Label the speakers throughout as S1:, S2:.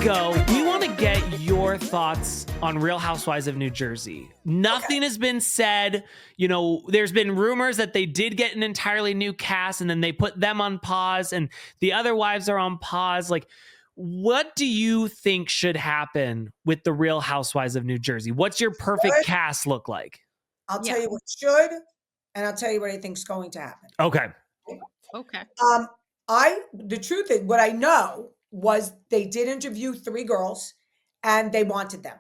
S1: go, we want to get your thoughts on Real Housewives of New Jersey. Nothing has been said. You know, there's been rumors that they did get an entirely new cast and then they put them on pause and the other wives are on pause. Like, what do you think should happen with the Real Housewives of New Jersey? What's your perfect cast look like?
S2: I'll tell you what should, and I'll tell you what I think is going to happen.
S1: Okay.
S2: The truth is, what I know was they did interview 3 girls and they wanted them.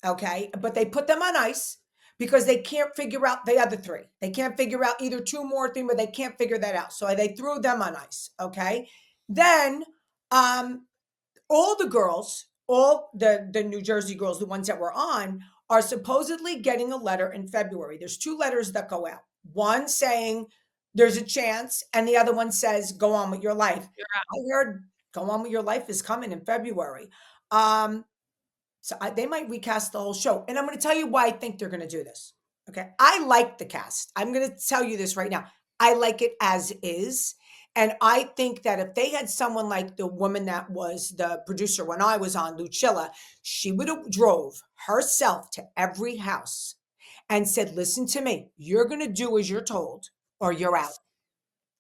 S2: Okay. But they put them on ice because they can't figure out the other 3. They can't figure out either 2 more thing, but they can't figure that out. So they threw them on ice. Okay. Then, all the girls, all the New Jersey girls, the ones that were on, are supposedly getting a letter in February. There's 2 letters that go out. One saying there's a chance, and the other one says, go on with your life. I heard go on with your life is coming in February. They might recast the whole show. And I'm going to tell you why I think they're going to do this. Okay. I like the cast. I'm going to tell you this right now. I like it as is. And I think that if they had someone like the woman that was the producer when I was on, Lucilla, she would have drove herself to every house and said, listen to me, you're going to do as you're told or you're out.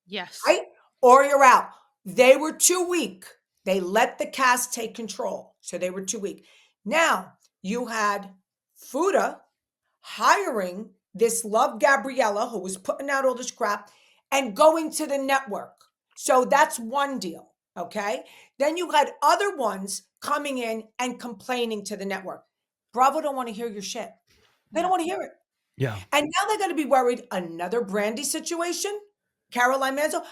S3: Yes.
S2: Right? Or you're out. They were too weak. They let the cast take control. So they were too weak. Now you had Fuda hiring this Love Gabriella, who was putting out all this crap and going to the network. So that's one deal. Okay. Then you had other ones coming in and complaining to the network. Bravo don't want to hear your shit. They don't want to hear it.
S1: Yeah.
S2: And now they're going to be worried. Another Brandy situation, Caroline Manzo,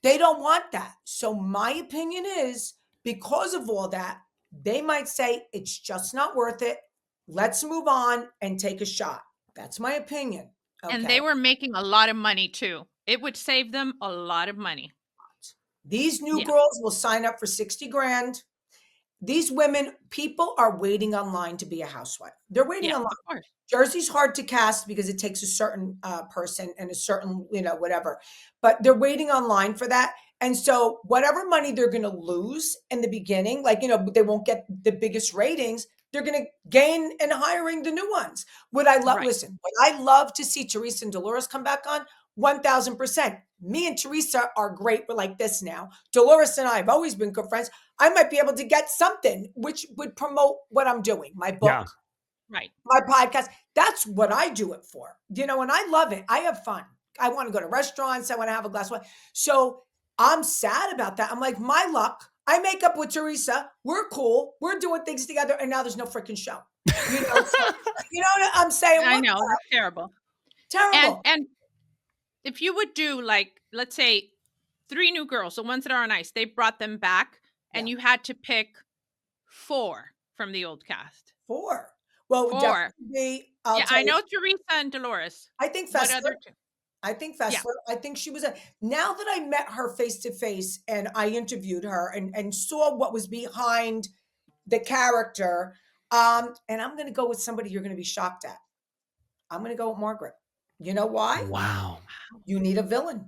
S2: they don't want that. So my opinion is because of all that, they might say it's just not worth it. Let's move on and take a shot. That's my opinion. Okay.
S3: And they were making a lot of money too. It would save them a lot of money.
S2: These new girls will sign up for 60 grand. These women, people are waiting online to be a housewife. They're waiting online.
S3: Of course.
S2: Jersey's hard to cast because it takes a certain person and a certain, whatever. But they're waiting online for that. And so whatever money they're going to lose in the beginning, they won't get the biggest ratings, they're going to gain in hiring the new ones. Would I love, listen, would I love to see Teresa and Dolores come back on? 1000%. Me and Teresa are great. We're like this now. Dolores and I have always been good friends. I might be able to get something which would promote what I'm doing, my book, my podcast. That's what I do it for, and I love it. I have fun. I want to go to restaurants. I want to have a glass of wine. So I'm sad about that. I'm like, my luck. I make up with Teresa. We're cool. We're doing things together. And now there's no freaking show. So, you know what I'm saying?
S3: I know. That's terrible.
S2: Terrible.
S3: And if you would do let's say 3 new girls, the ones that are on ice, they brought them back and you had to pick 4 from the old cast.
S2: 4. Well,
S3: 4.
S2: Definitely,
S3: I know Teresa and Dolores.
S2: I think Fessler.
S3: Yeah.
S2: I think she was now that I met her face to face and I interviewed her and saw what was behind the character. And I'm going to go with somebody you're going to be shocked at. I'm going to go with Margaret. You know why?
S1: Wow.
S2: You need a villain.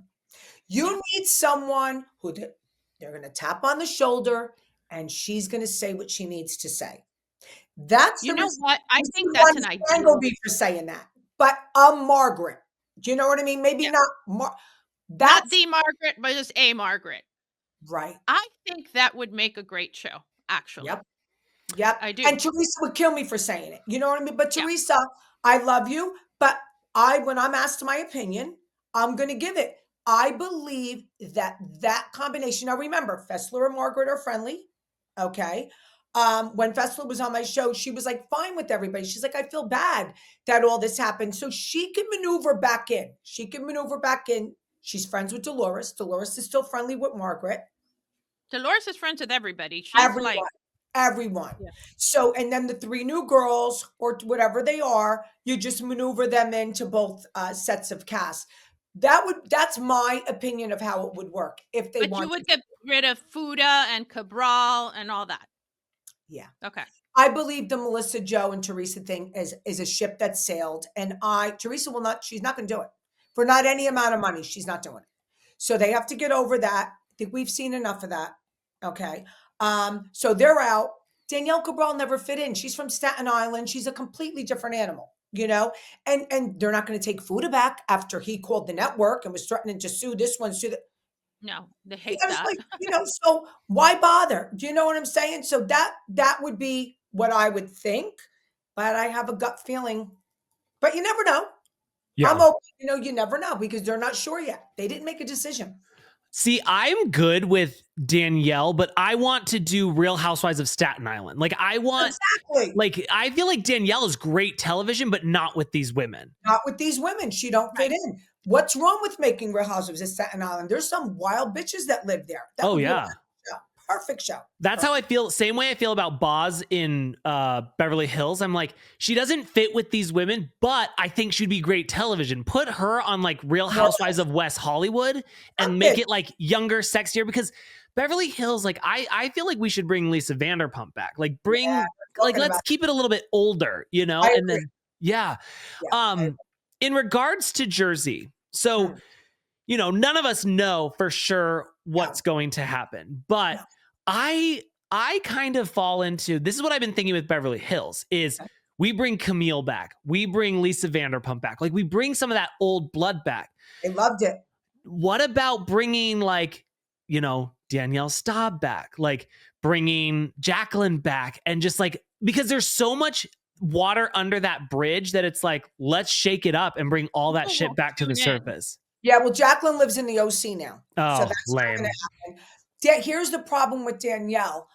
S2: You need someone who they're going to tap on the shoulder and she's going to say what she needs to say. That's
S3: what? I think that's an idea.
S2: Go be for saying that, but Margaret. Do you know what I mean? Maybe not.
S3: Not the Margaret, but just a Margaret.
S2: Right.
S3: I think that would make a great show, actually.
S2: Yep.
S3: I do.
S2: And Teresa would kill me for saying it. You know what I mean? But Teresa, I love you. But when I'm asked my opinion, I'm going to give it. I believe that combination. Now remember, Fessler and Margaret are friendly. Okay. When Fessler was on my show, she was like fine with everybody. She's like, I feel bad that all this happened. So she can maneuver back in. She's friends with Dolores. Dolores is still friendly with Margaret.
S3: Dolores is friends with everybody. She's
S2: everyone. Yeah. So, and then the 3 new girls or whatever they are, you just maneuver them into both sets of cast. That's my opinion of how it would work if they
S3: want. But you would get rid of Fuda and Cabral and all that.
S2: Yeah.
S3: Okay.
S2: I believe the Melissa Joe and Teresa thing is a ship that sailed, and Teresa she's not going to do it for not any amount of money. She's not doing it. So they have to get over that. I think we've seen enough of that. Okay. So they're out. Danielle Cabral never fit in. She's from Staten Island. She's a completely different animal, you know, and they're not going to take Fuda back after he called the network and was threatening to sue this one, sue that.
S3: No, they hate
S2: I was
S3: that.
S2: like, you know, so why bother? Do you know what I'm saying? So that would be what I would think, but I have a gut feeling. But you never know.
S1: Yeah.
S2: I'm open. You know, you never know because they're not sure yet. They didn't make a decision.
S1: See, I'm good with Danielle, but I want to do Real Housewives of Staten Island. Like, I want,
S2: Exactly.
S1: like, I feel like Danielle is great television, but not with these women.
S2: Not with these women. She don't fit in. What's wrong with making Real Housewives of Staten Island? There's some wild bitches that live there. That
S1: Oh,
S2: would be a
S1: yeah.
S2: perfect show.
S1: That's how I feel. Same way I feel about Boz in Beverly Hills. I'm like, she doesn't fit with these women, but I think she'd be great television. Put her on like Real Housewives of West Hollywood and make it like younger, sexier, because Beverly Hills, like I feel like we should bring Lisa Vanderpump back. Like let's keep it a little bit older, you know? And then in regards to Jersey, so you know, none of us know for sure what's going to happen, but I kind of fall into, this is what I've been thinking with Beverly Hills is we bring Camille back. We bring Lisa Vanderpump back. Like we bring some of that old blood back.
S2: They loved it.
S1: What about bringing like, you know, Danielle Staub back, like bringing Jacqueline back and just like, because there's so much water under that bridge that it's like, let's shake it up and bring all that shit back to the surface.
S2: Yeah, well, Jacqueline lives in the OC now.
S1: Oh,
S2: so that's
S1: lame.
S2: not going to happen. Here's the problem with Danielle.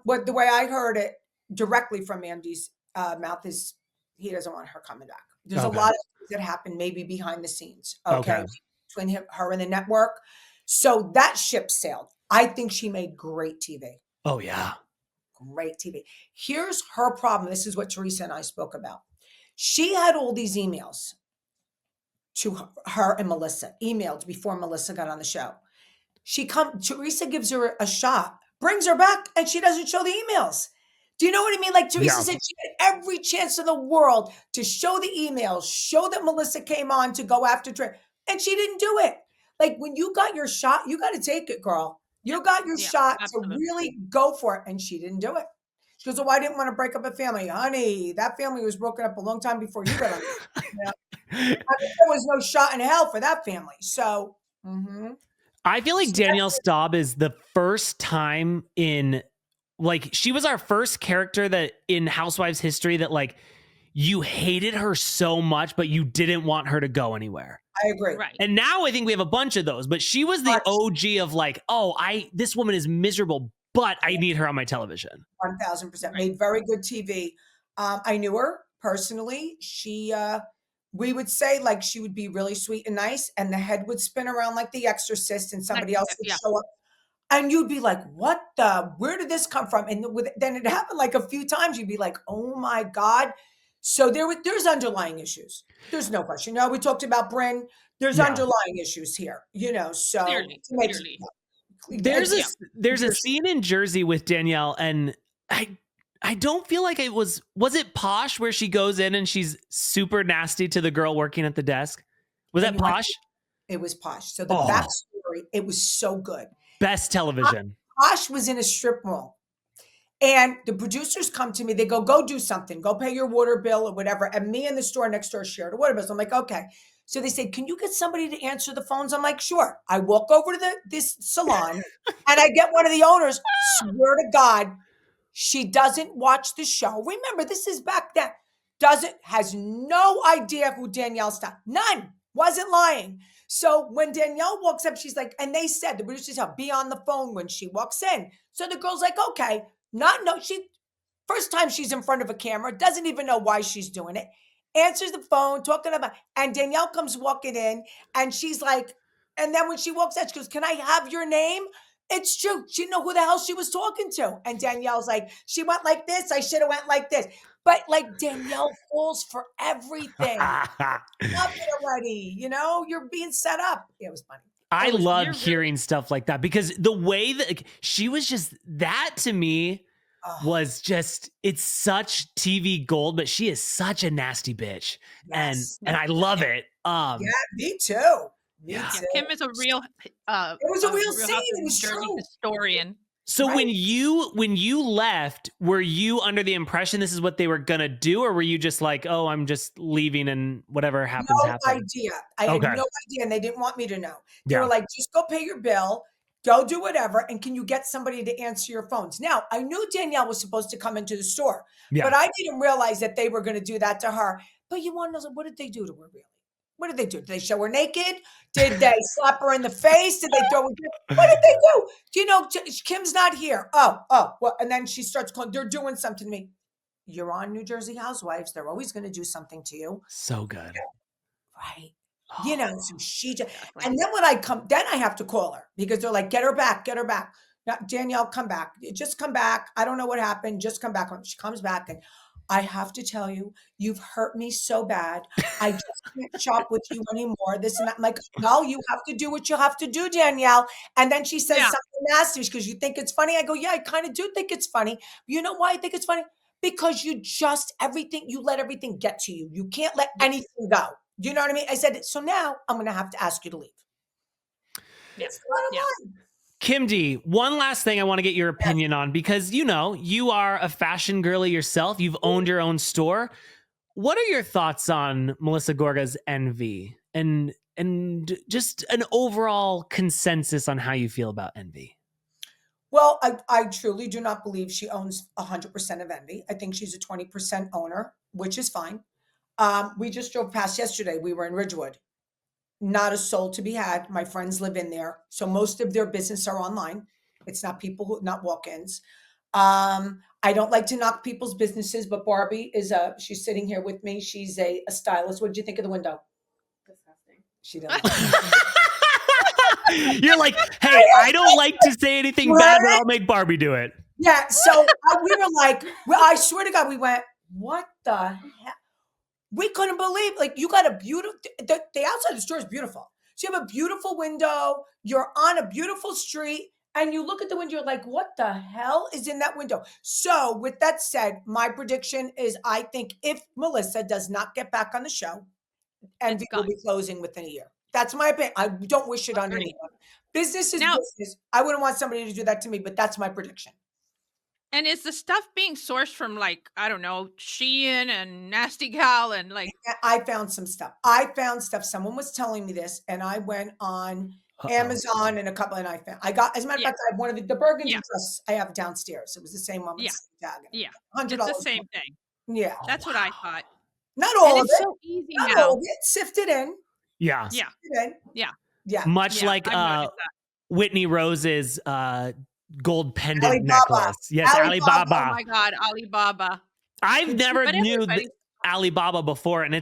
S2: What the way I heard it directly from Andy's mouth is he doesn't want her coming back. There's a lot of things that happen maybe behind the scenes, between her and the network. So that ship sailed. I think she made great TV.
S1: Oh, yeah.
S2: Great TV. Here's her problem. This is what Teresa and I spoke about. She had all these emails to her and Melissa, emailed before Melissa got on the show. Teresa gives her a shot, brings her back, and she doesn't show the emails. Do you know what I mean? Like Teresa said, she had every chance in the world to show the emails, show that Melissa came on to go after Trey, and she didn't do it. Like when you got your shot, you got to take it, girl. You got your shot to really go for it, and she didn't do it. She goes, "Oh, I didn't want to break up a family, honey. That family was broken up a long time before you got on." There was no shot in hell for that family. So,
S1: I feel like Danielle Staub is the first time in, like, she was our first character that in Housewives history that like you hated her so much, but you didn't want her to go anywhere.
S2: I agree.
S3: Right.
S1: And now I think we have a bunch of those, but she was the OG of like, oh, this woman is miserable, but I need her on my television.
S2: 1000%. Made very good TV. I knew her personally. We would say like she would be really sweet and nice, and the head would spin around like The Exorcist, and somebody else would show up, and you'd be like, where did this come from? And then it happened like a few times. You'd be like, oh my God. So there's underlying issues. There's no question. No, we talked about Bryn. There's underlying issues here, you know, so
S3: clearly.
S1: There's a scene in Jersey with Danielle, and I don't feel like was it Posh where she goes in and she's super nasty to the girl working at the desk? Was that Posh?
S2: It was Posh. So the backstory, it was so good.
S1: Best television.
S2: Posh was in a strip mall, and the producers come to me. They go do something. Go pay your water bill or whatever. And me and the store next door shared a water bill. So I'm like, okay. So they said, can you get somebody to answer the phones? I'm like, sure. I walk over to this salon and I get one of the owners. Swear to God, she doesn't watch the show. Remember, this is back then. Has no idea who Danielle Staub. None. Wasn't lying. So when Danielle walks up, she's like, and they said, the producers have be on the phone when she walks in. So the girl's like, okay, first time she's in front of a camera, doesn't even know why she's doing it. Answers the phone, talking about, and Danielle comes walking in, and she's like, and then when she walks out, she goes, can I have your name? It's true. She didn't know who the hell she was talking to. And Danielle's like, she went like this. I should have went like this. But like Danielle falls for everything. Up already, you know, you're being set up. It was funny.
S1: I love hearing stuff like that because the way that she was just, that to me was just, it's such TV gold, but she is such a nasty bitch. Yes. And I love it.
S2: Yeah, me too.
S3: Kim is a real
S2: it was a real scene. It was
S3: Jersey
S2: true.
S3: historian.
S1: So
S2: Right.
S1: when you left, were you under the impression this is what they were gonna do, or were you just like, oh, I'm just leaving and whatever happens,
S2: No
S1: happens?
S2: idea. I had
S1: Okay.
S2: no idea, and they didn't want me to know. They
S1: Yeah.
S2: were like, just go pay your bill, go do whatever, and can you get somebody to answer your phones? Now, I knew Danielle was supposed to come into the store,
S1: Yeah.
S2: but I didn't realize that they were going to do that to her. But you want to know, what did they do to her, really? What did they do? Did they show her naked? Did they slap her in the face? Did they throw her? What did they do? Do you know, Kim's not here. Oh, well, and then she starts calling, they're doing something to me. You're on New Jersey Housewives. They're always going to do something to you.
S1: So good.
S2: Right. You know, so she just,
S3: Exactly.
S2: and then when I come, then I have to call her because they're like, get her back, get her back. Now, Danielle, come back. Just come back. I don't know what happened. Just come back. She comes back and I have to tell you, you've hurt me so bad. I just can't shop with you anymore. This and that. I'm like, no, you have to do what you have to do, Danielle. And then she says
S3: Yeah.
S2: something nasty because you think it's funny. I go, yeah, I kind of do think it's funny. You know why I think it's funny? Because you let everything get to you. You can't let anything go. Do you know what I mean? I said, so now I'm going to have to ask you to leave.
S3: Yeah.
S2: It's the bottom
S3: Yeah.
S2: line.
S1: Kim D, one last thing I want to get your opinion on, because you are a fashion girly yourself. You've owned your own store. What are your thoughts on Melissa Gorga's Envy and just an overall consensus on how you feel about Envy?
S2: Well, I truly do not believe she owns 100% of Envy. I think she's a 20% owner, which is fine. We just drove past yesterday. We were in Ridgewood. Not a soul to be had. My friends live in there. So most of their business are online. It's not not walk-ins. I don't like to knock people's businesses, but Barbie she's sitting here with me. She's a stylist. What did you think of the window?
S4: Disgusting.
S2: She didn't.
S1: You're like, hey, I don't like to say anything bad, but I'll make Barbie do it.
S2: Yeah. So we were like, I swear to God, we went, what the hell? We couldn't believe, like, you got a beautiful, the outside of the store is beautiful. So you have a beautiful window, you're on a beautiful street, and you look at the window, you're like, what the hell is in that window? So with that said, my prediction is I think if Melissa does not get back on the show, Envy will be closing within a year. That's my opinion. I don't wish it on anyone. Business is business. I wouldn't want somebody to do that to me, but that's my prediction.
S3: And is the stuff being sourced from, like, I don't know, Shein and Nasty Gal and like?
S2: I found some stuff. Someone was telling me this, and I went on Amazon and a couple, and I got, as a matter of fact, I have one of the burgundy dress I have downstairs. It was the same one with tag.
S3: Yeah,
S2: $100.
S3: it's the same thing.
S2: Yeah,
S3: that's what I thought.
S2: Not all
S3: and
S2: of
S3: it's
S2: it.
S3: so easy
S2: Not
S3: now.
S2: all of it. Sifted in.
S1: Yeah.
S3: Yeah.
S2: Sifted in.
S3: Yeah.
S2: Yeah.
S1: Much
S3: Yeah,
S1: like
S3: I've noticed that.
S1: Whitney Rose's gold pendant
S2: Alibaba.
S1: necklace. Yes, Alibaba.
S3: Oh my God, Alibaba.
S1: I've never
S3: But
S1: knew
S3: everybody-
S1: Alibaba before, and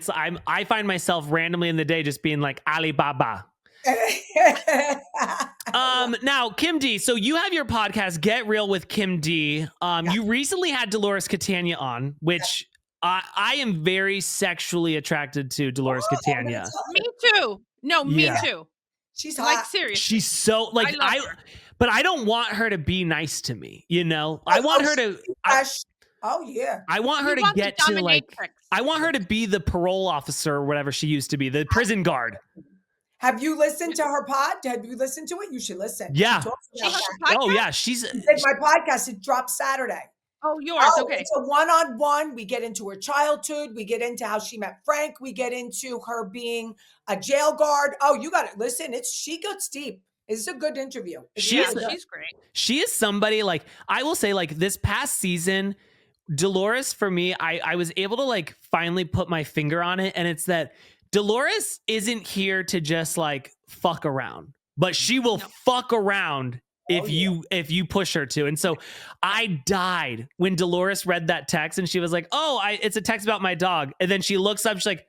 S1: I find myself randomly in the day just being like Alibaba. Now, Kim D, so you have your podcast, Get Real with Kim D. You recently had Dolores Catania on, which I am very sexually attracted to Dolores Catania.
S3: Me too. No, me
S1: Yeah.
S3: too.
S2: She's
S3: Like,
S2: hot.
S3: seriously.
S1: She's so like
S3: I love her.
S1: but I don't want her to be nice to me, you know? I want her to
S2: Oh yeah.
S1: I want her
S3: You
S1: to
S3: want the
S1: get to like
S3: dominatrix.
S1: I want her to be the parole officer or whatever she used to be, the prison guard.
S2: Have you listened to her pod? Have you listened to it? You should listen.
S1: Yeah.
S2: She talks
S3: She
S2: about
S3: has
S2: that.
S3: a
S1: Oh
S3: podcast?
S1: yeah, she's
S2: She said my podcast, it drops Saturday.
S3: Oh, yours. Okay.
S2: It's a one-on-one. We get into her childhood. We get into how she met Frank. We get into her being a jail guard. Oh, you got it. Listen, she gets deep. It's a good interview.
S3: She's great.
S1: She is somebody like I will say like this past season, Dolores for me, I was able to like finally put my finger on it, and it's that Dolores isn't here to just like fuck around, but she will fuck around if you push her to. And so I died when Dolores read that text and she was like, "Oh, it's a text about my dog." And then she looks up, she's like,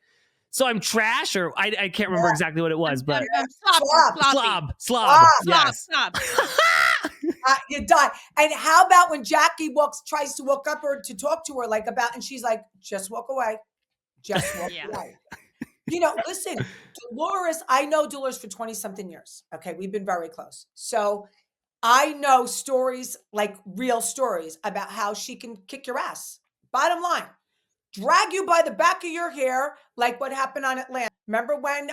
S1: "So I'm trash," or I can't remember exactly what it was, but slob. Yes.
S3: Slob.
S2: You die. And how about when Jackie tries to walk up her to talk to her like about, and she's like, "Just walk away. Just walk away." You know, listen, Dolores, I know Dolores for 20 something years. Okay. We've been very close. So I know stories, like real stories about how she can kick your ass. Bottom line, drag you by the back of your hair, like what happened on Atlanta. Remember when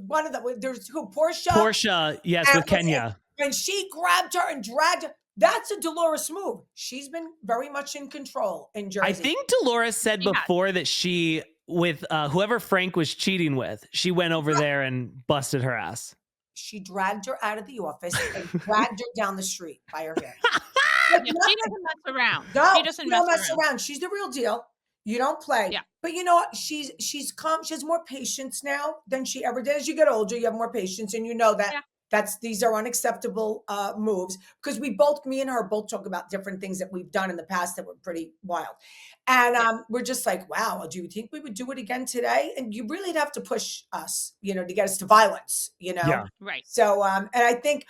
S2: one of there's Portia?
S1: Portia, yes, with Kenya.
S2: When she grabbed her and dragged her, That's a Dolores move. She's been very much in control in Jersey.
S1: I think Dolores said before that she, with whoever Frank was cheating with, she went over there and busted her ass.
S2: She dragged her out of the office and dragged her down the street by her hair.
S3: Yeah, she doesn't mess around.
S2: No,
S3: she doesn't mess around.
S2: She's the real deal. You don't play.
S3: Yeah.
S2: But you know what? She's calm. She has more patience now than she ever did. As you get older, you have more patience, and you know that these are unacceptable moves, because me and her both talk about different things that we've done in the past that were pretty wild. And we're just like, wow, do you think we would do it again today? And you really have to push us, to get us to violence,
S1: Yeah.
S3: Right.
S2: So, and I think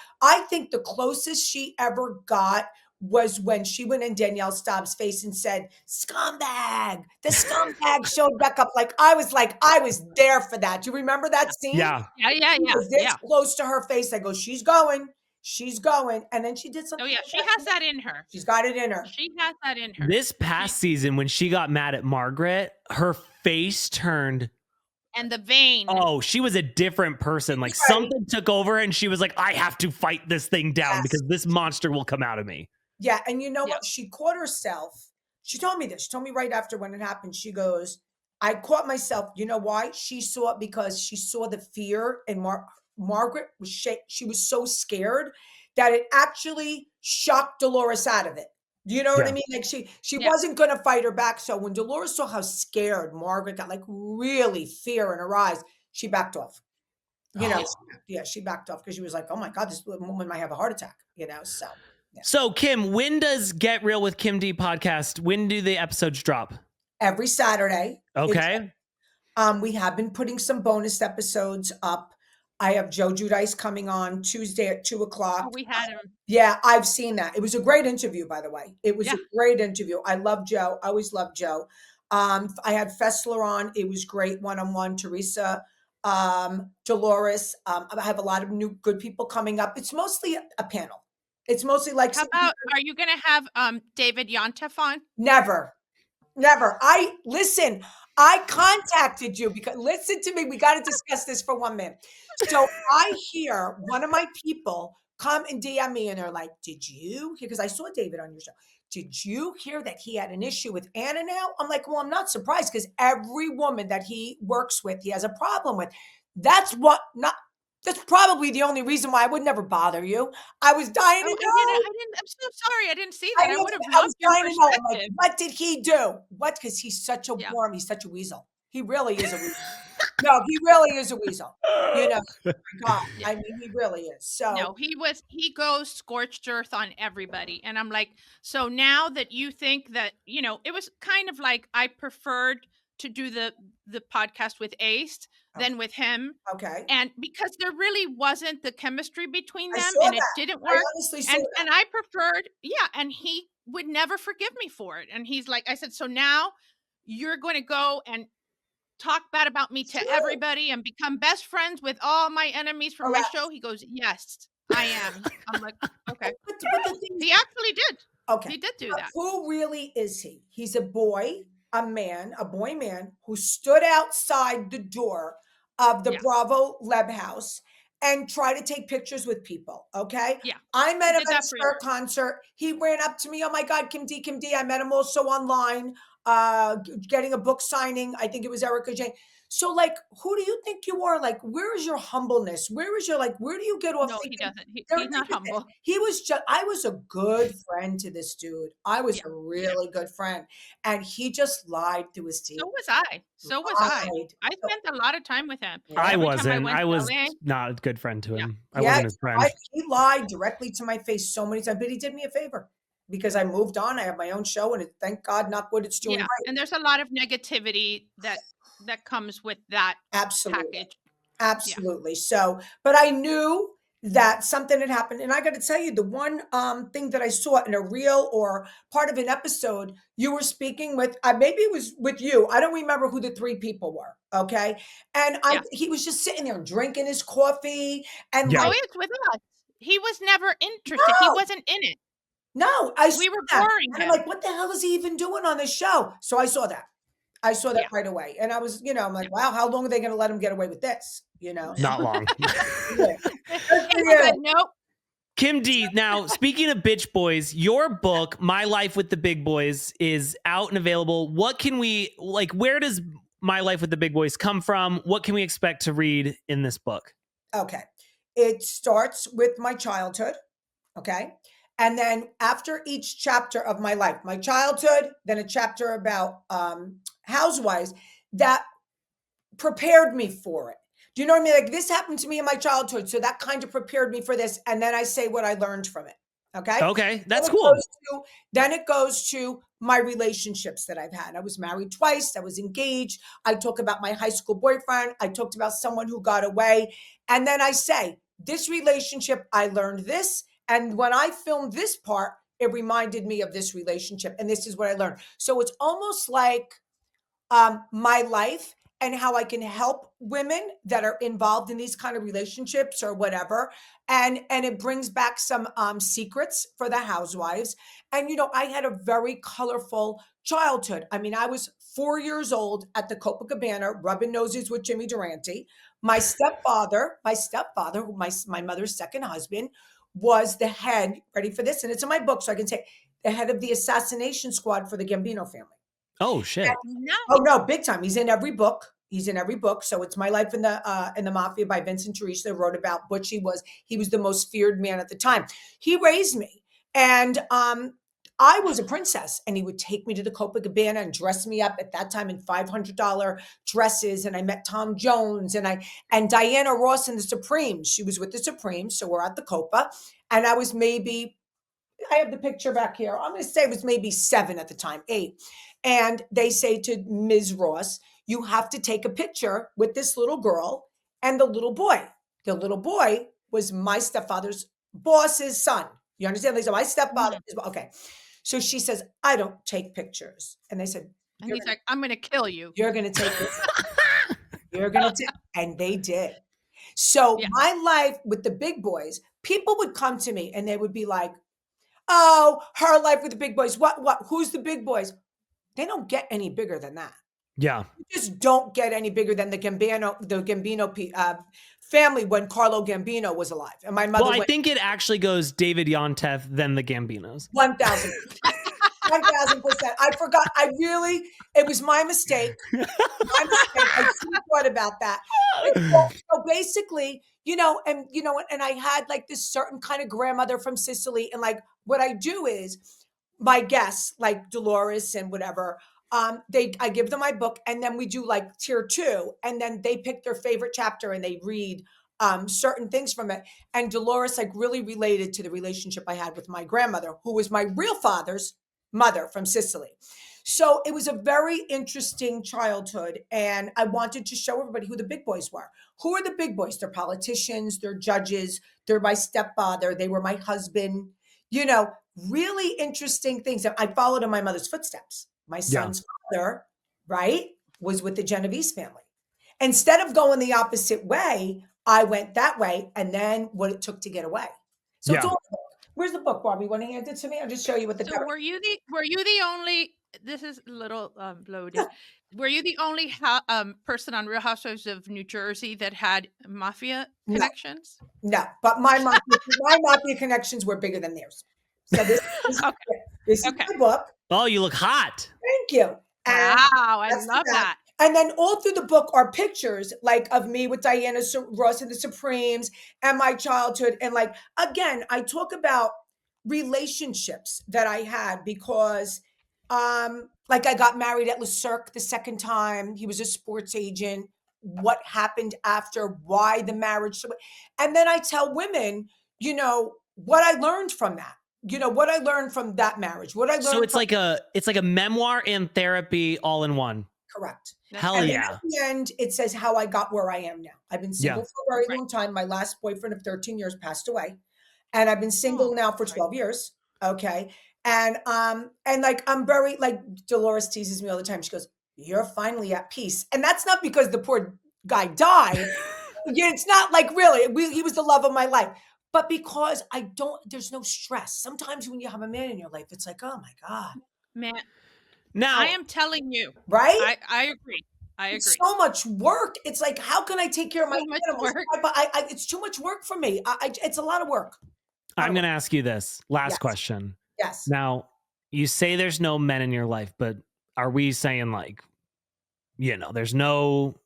S2: the closest she ever got was when she went in Danielle Staub's face and said, "Scumbag." The scumbag showed back up. I was there for that. Do you remember that scene?
S1: Yeah.
S3: Yeah.
S2: Was this close to her face? I go, she's going. And then she did something.
S3: Oh yeah, she has that in her.
S2: She's got it in her.
S3: She has that in her.
S1: This past season, when she got mad at Margaret, her face turned.
S3: And the vein.
S1: Oh, she was a different person. Something took over and she was like, I have to fight this thing down because this monster will come out of me.
S2: Yeah. And you know what? She caught herself. She told me this. She told me right after when it happened. She goes, I caught myself. You know why? She saw it because she saw the fear in Margaret was she was so scared that it actually shocked Dolores out of it. Do you know what I mean? She wasn't going to fight her back. So when Dolores saw how scared Margaret got, really fear in her eyes, she backed off. She backed off because she was like, oh my God, this woman might have a heart attack, so. Yeah.
S1: So Kim, when does Get Real with Kim D podcast? When do the episodes drop?
S2: Every Saturday.
S1: Okay.
S2: We have been putting some bonus episodes up. I have Joe Giudice coming on Tuesday at 2:00.
S3: Oh, we had him.
S2: Yeah, I've seen that. It was a great interview, by the way. It was a great interview. I love Joe. I always loved Joe. I had Fessler on. It was great one-on-one. Teresa, Dolores. I have a lot of new good people coming up. It's mostly a panel. It's mostly like.
S3: How about, are you going to have David Yontef on?
S2: Never. I contacted you because, listen to me, we got to discuss this for 1 minute. So I hear one of my people come and DM me and they're like, did you hear, because I saw David on your show, did you hear that he had an issue with Anna now? I'm like, well, I'm not surprised because every woman that he works with, he has a problem with. That's probably the only reason why I would never bother you. I was dying to know.
S3: I'm so sorry. I didn't see that. I would have loved your
S2: dying to know. I'm
S3: perspective.
S2: like, what did he do? Because he's such a worm. He's such a weasel. He really is a weasel. No, he really is a weasel. My God. I mean, he really is. So
S3: no, he goes scorched earth on everybody. And I'm like, so now that you think that, it was kind of like I preferred to do the podcast with Ace than with him.
S2: Okay.
S3: And because there really wasn't the chemistry between them and it didn't work.
S2: I honestly saw that.
S3: And I preferred, and he would never forgive me for it. And he's like, I said, so now you're going to go and talk bad about me to everybody and become best friends with all my enemies from my show? He goes, yes, I am. I'm like, okay. But he actually did.
S2: Okay.
S3: He did do that.
S2: Who really is he? He's a boy man who stood outside the door of the Bravo Leb house and try to take pictures with people. Okay.
S3: Yeah.
S2: I met him at a concert. He ran up to me. Oh my God, Kim D. I met him also online, getting a book signing. I think it was Erica Jane. So who do you think you are? Where is your humbleness? Where is your, where do you get off?
S3: No,
S2: thinking,
S3: he doesn't. He's not humble.
S2: I was a good friend to this dude. I was a really good friend. And he just lied through his teeth.
S3: So was I. I spent a lot of time with him.
S1: I wasn't. I was not a good friend to him. I wasn't his friend.
S2: He lied directly to my face so many times, but he did me a favor. Because I moved on. I have my own show and thank God, not good, it's doing great.
S3: And there's a lot of negativity that comes with that package.
S2: Absolutely. So, but I knew that something had happened. And I got to tell you, the one thing that I saw in a reel or part of an episode, you were speaking with, maybe it was with you. I don't remember who the three people were. Okay. And he was just sitting there drinking his coffee. And
S3: oh, it's with us. He was never interested. He wasn't in it.
S2: No, we were
S3: boring.
S2: I'm like, what the hell is he even doing on this show? So I saw that. Right away. And I was, I'm like, wow, how long are they going to let him get away with this?
S1: Not long.
S3: Nope.
S1: Kim D, now speaking of bitch boys, your book, My Life with the Big Boys, is out and available. What can we, like, where does My Life with the Big Boys come from? What can we expect to read in this book?
S2: Okay. It starts with my childhood. Okay. And then after each chapter of my life, my childhood, then a chapter about housewives that prepared me for it. Do you know what I mean? Like this happened to me in my childhood. So that kind of prepared me for this. And then I say what I learned from it. Okay.
S1: Okay, that's
S2: Then it
S1: cool.
S2: then it goes to my relationships that I've had. I was married twice. I was engaged. I talk about my high school boyfriend. I talked about someone who got away. And then I say, this relationship, I learned this. And when I filmed this part, it reminded me of this relationship. And this is what I learned. So it's almost like my life and how I can help women that are involved in these kind of relationships or whatever. And it brings back some secrets for the housewives. And, you know, I had a very colorful childhood. I mean, I was 4 years old at the Copacabana rubbing noses with Jimmy Durante. My stepfather, who my mother's second husband, was the head, ready for this? And it's in my book, so I can say the head of the assassination squad for the Gambino family.
S1: Oh shit.
S3: No.
S2: Oh no, big time. He's in every book. So it's My Life in the Mafia by Vincent Teresa. Wrote about Butch. He was the most feared man at the time. He raised me, and I was a princess, and he would take me to the Copacabana and dress me up at that time in $500 dresses. And I met Tom Jones and Diana Ross in the Supremes. She was with the Supremes, so we're at the Copa, and I was maybe. I have the picture back here. I'm going to say it was maybe 7 at the time, 8. And they say to Ms. Ross, you have to take a picture with this little girl and the little boy. The little boy was my stepfather's boss's son. You understand? They said, my stepfather is, okay. So she says, I don't take pictures. And they said,
S3: and he's like, I'm going to kill you.
S2: You're going to take this. You're going to and they did. So My Life with the Big Boys, people would come to me and they would be like, oh, Her Life with the Big Boys. What? Who's the big boys? They don't get any bigger than that.
S1: Yeah.
S2: You just don't get any bigger than the Gambino family when Carlo Gambino was alive. And my mother.
S1: Well, I think it actually goes David Yontef, then the Gambinos.
S2: 1,000%. 1,000%. I forgot. It was my mistake. I thought about that. So basically, and I had like this certain kind of grandmother from Sicily. And like what I do is my guests, like Dolores and whatever, I give them my book and then we do like tier 2 and then they pick their favorite chapter and they read certain things from it. And Dolores like really related to the relationship I had with my grandmother, who was my real father's mother from Sicily. So it was a very interesting childhood. And I wanted to show everybody who the big boys were. Who are the big boys? They're politicians, they're judges, they're my stepfather, they were my husband, really interesting things. I followed in my mother's footsteps. My son's father, right, was with the Genovese family. Instead of going the opposite way, I went that way and then what it took to get away. So it's all. Where's the book, Barbie? Want to hand it to me? I'll just show you what the.
S3: So were you the only? This is a little loaded. Were you the only person on Real Housewives of New Jersey that had mafia connections?
S2: No, but my mafia connections were bigger than theirs. So this is my book.
S1: Oh, you look hot.
S2: Thank you.
S3: And wow, I love that.
S2: And then all through the book are pictures like of me with Diana Ross and the Supremes and my childhood. And like, again, I talk about relationships that I had because like I got married at Le Cirque the second time. He was a sports agent. What happened after, why the marriage. And then I tell women, what I learned from that. What I learned from that marriage. What I learned.
S1: So it's like a memoir and therapy all in one.
S2: Correct.
S1: Hell
S2: and
S1: yeah.
S2: At the end, it says how I got where I am now. I've been single for a very long time. My last boyfriend of 13 years passed away. And I've been single now for 12 years. Okay. And like, I'm very, like, Dolores teases me all the time. She goes, you're finally at peace. And that's not because the poor guy died. It's not like really, he was the love of my life. But because there's no stress. Sometimes when you have a man in your life, it's like, oh my God.
S3: Man.
S1: Now
S3: I am telling you.
S2: Right?
S3: I agree.
S2: It's so much work. It's like, how can I take care of my animals? It's too much work for me. It's a lot of work.
S1: I'm going to ask you this last
S2: Yes.
S1: question.
S2: Yes.
S1: Now, you say there's no men in your life, but are we saying like, there's no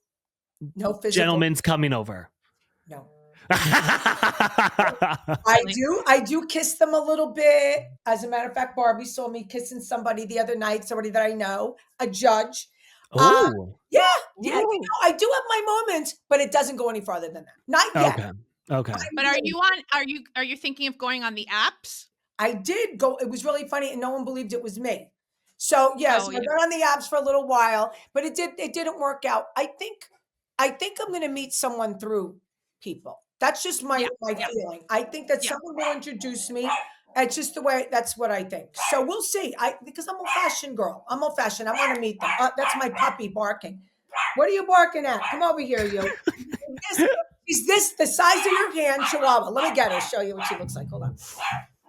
S2: No physical.
S1: gentlemen's coming over?
S2: No.
S1: I
S2: I do kiss them a little bit. As a matter of fact, Barbie saw me kissing somebody the other night, somebody that I know, a judge.
S1: Oh.
S2: Yeah. I do have my moments, but it doesn't go any farther than that. Not yet.
S1: Okay.
S3: But are you thinking of going on the apps?
S2: I did go. It was really funny, and no one believed it was me. So yes, I got on the apps for a little while, but it didn't work out. I think I'm going to meet someone through people. That's just my feeling. I think that someone will introduce me. It's just the way. That's what I think. So we'll see. Because I'm old-fashioned girl. I'm old-fashioned. I want to meet them. That's my puppy barking. What are you barking at? Come over here, you. Is this the size of your hand, Chihuahua? Let me get her. Show you what she looks like. Hold on.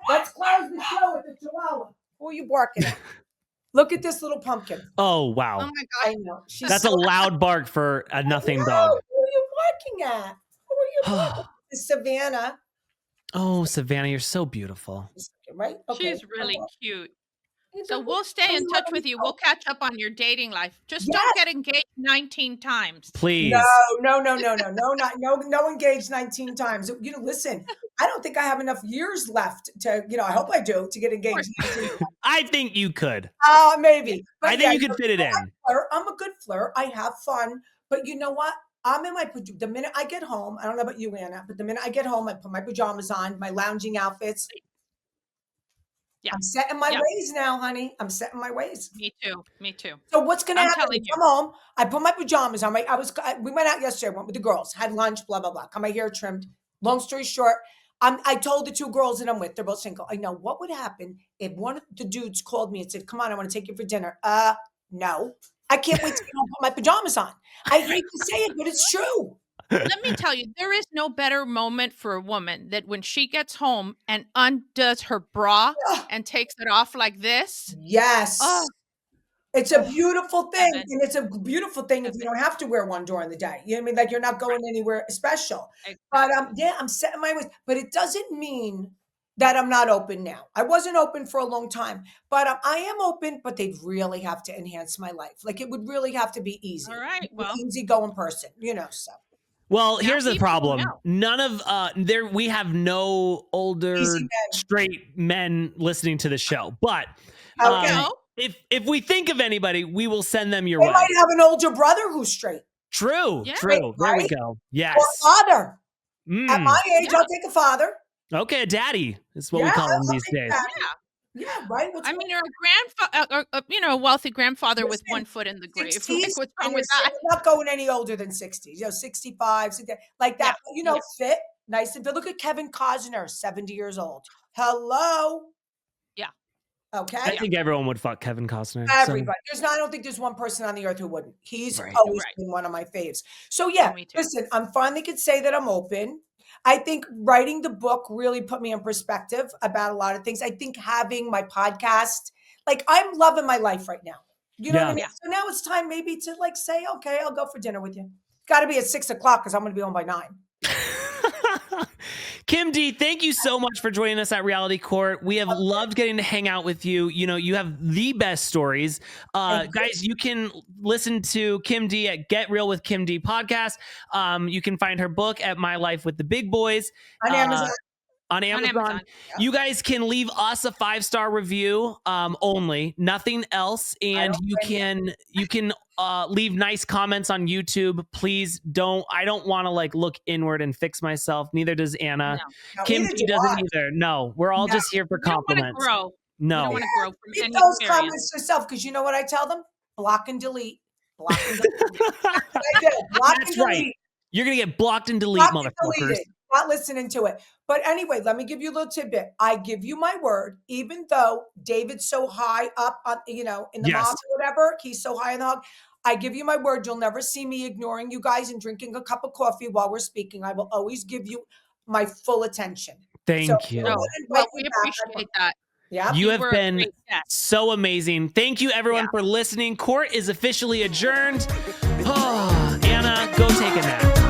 S2: Let's close the show with the Chihuahua. Who are you barking at? Look at this little pumpkin.
S1: Oh, wow.
S3: Oh, my God.
S2: I know.
S1: That's a loud bark for a nothing dog.
S2: Who are you barking at? Who are you barking at? It's Savannah.
S1: Oh, Savannah, you're so beautiful.
S2: Right? Okay.
S3: She's really cute. So we'll stay in touch with you. We'll catch up on your dating life. Just don't get engaged 19 times.
S1: Please.
S2: No, no engaged 19 times. Listen, I don't think I have enough years left to, I hope I do, to get engaged.
S1: I think you could.
S2: Maybe. But
S1: I think you could fit it in.
S2: I'm a good flirt. I have fun. But you know what? I'm in the minute I get home, I don't know about you, Anna, but the minute I get home, I put my pajamas on, my lounging outfits. Yeah. I'm set in my ways now, honey. I'm set in my ways.
S3: Me too.
S2: So what's going to happen? I come home. I put my pajamas on. We went out yesterday. Went with the girls. Had lunch. Blah blah blah. Got my hair trimmed. Long story short, I told the two girls that I'm with. They're both single. I know what would happen if one of the dudes called me and said, "Come on, I want to take you for dinner." No. I can't wait to get home, put my pajamas on. I hate to say it, but it's true.
S3: Let me tell you, there is no better moment for a woman that when she gets home and undoes her bra and takes it off like this.
S2: Yes. It's a beautiful thing. And it's a beautiful thing if you don't have to wear one during the day. You know what I mean? Like you're not going anywhere special. Exactly. But I'm set in my ways. But it doesn't mean that I'm not open now. I wasn't open for a long time. But I am open, but they'd really have to enhance my life. Like it would really have to be easy.
S3: All right. Well,
S2: easy going person, so.
S1: Well, here's the problem. None of we have no older straight men listening to the show. But if we think of anybody, we will send them your way.
S2: They might have an older brother who's straight.
S1: True.
S2: Yeah.
S1: True. There we go. Yes.
S2: Or father. At my age, I'll take a father.
S1: Okay, a daddy is what we call them these days.
S2: Yeah, right.
S3: You're a grandfather, a wealthy grandfather with one foot in the grave.
S2: 60s,
S3: what's wrong with that?
S2: We're not going any older than 60. 65, like that. Yeah. Fit, nice and fit. Look at Kevin Costner, 70 years old. Hello.
S3: Yeah.
S2: Okay.
S1: I think everyone would fuck Kevin Costner.
S2: Everybody. I don't think there's one person on the earth who wouldn't. He's always been one of my faves. So listen, I'm finally could say that I'm open. I think writing the book really put me in perspective about a lot of things. I think having my podcast, like I'm loving my life right now. You know what I mean? So now it's time maybe to say, okay, I'll go for dinner with you. Got to be at 6:00 because I'm going to be home by 9.
S1: Kim D, thank you so much for joining us at Reality Court. We have loved getting to hang out with you. You have the best stories. Guys, you can listen to Kim D at Get Real with Kim D podcast. You can find her book at My Life with the Big Boys.
S2: On Amazon.
S1: On Amazon. You guys can leave us a 5-star review only, nothing else. And you can leave nice comments on YouTube. Please don't. I don't want to look inward and fix myself. Neither does Anna. No. Kim D doesn't either. No, we're all just here for compliments.
S3: We don't want to grow.
S1: No.
S3: We don't want to grow from
S2: Leave
S3: any
S2: those
S3: experience.
S2: comments to yourself because you know what I tell them? Block and delete. Block and delete. That's what I do. Block and delete.
S1: Right. You're going to get blocked and delete, motherfuckers.
S2: Not listening to it. But anyway, let me give you a little tidbit. I give you my word, even though David's so high up on, in the mob or whatever, he's so high in the hog. I give you my word. You'll never see me ignoring you guys and drinking a cup of coffee while we're speaking. I will always give you my full attention.
S1: Thank you.
S3: Well, we appreciate that.
S2: Yeah.
S1: You have been so amazing. Thank you, everyone, for listening. Court is officially adjourned. Oh, Anna, go take a nap.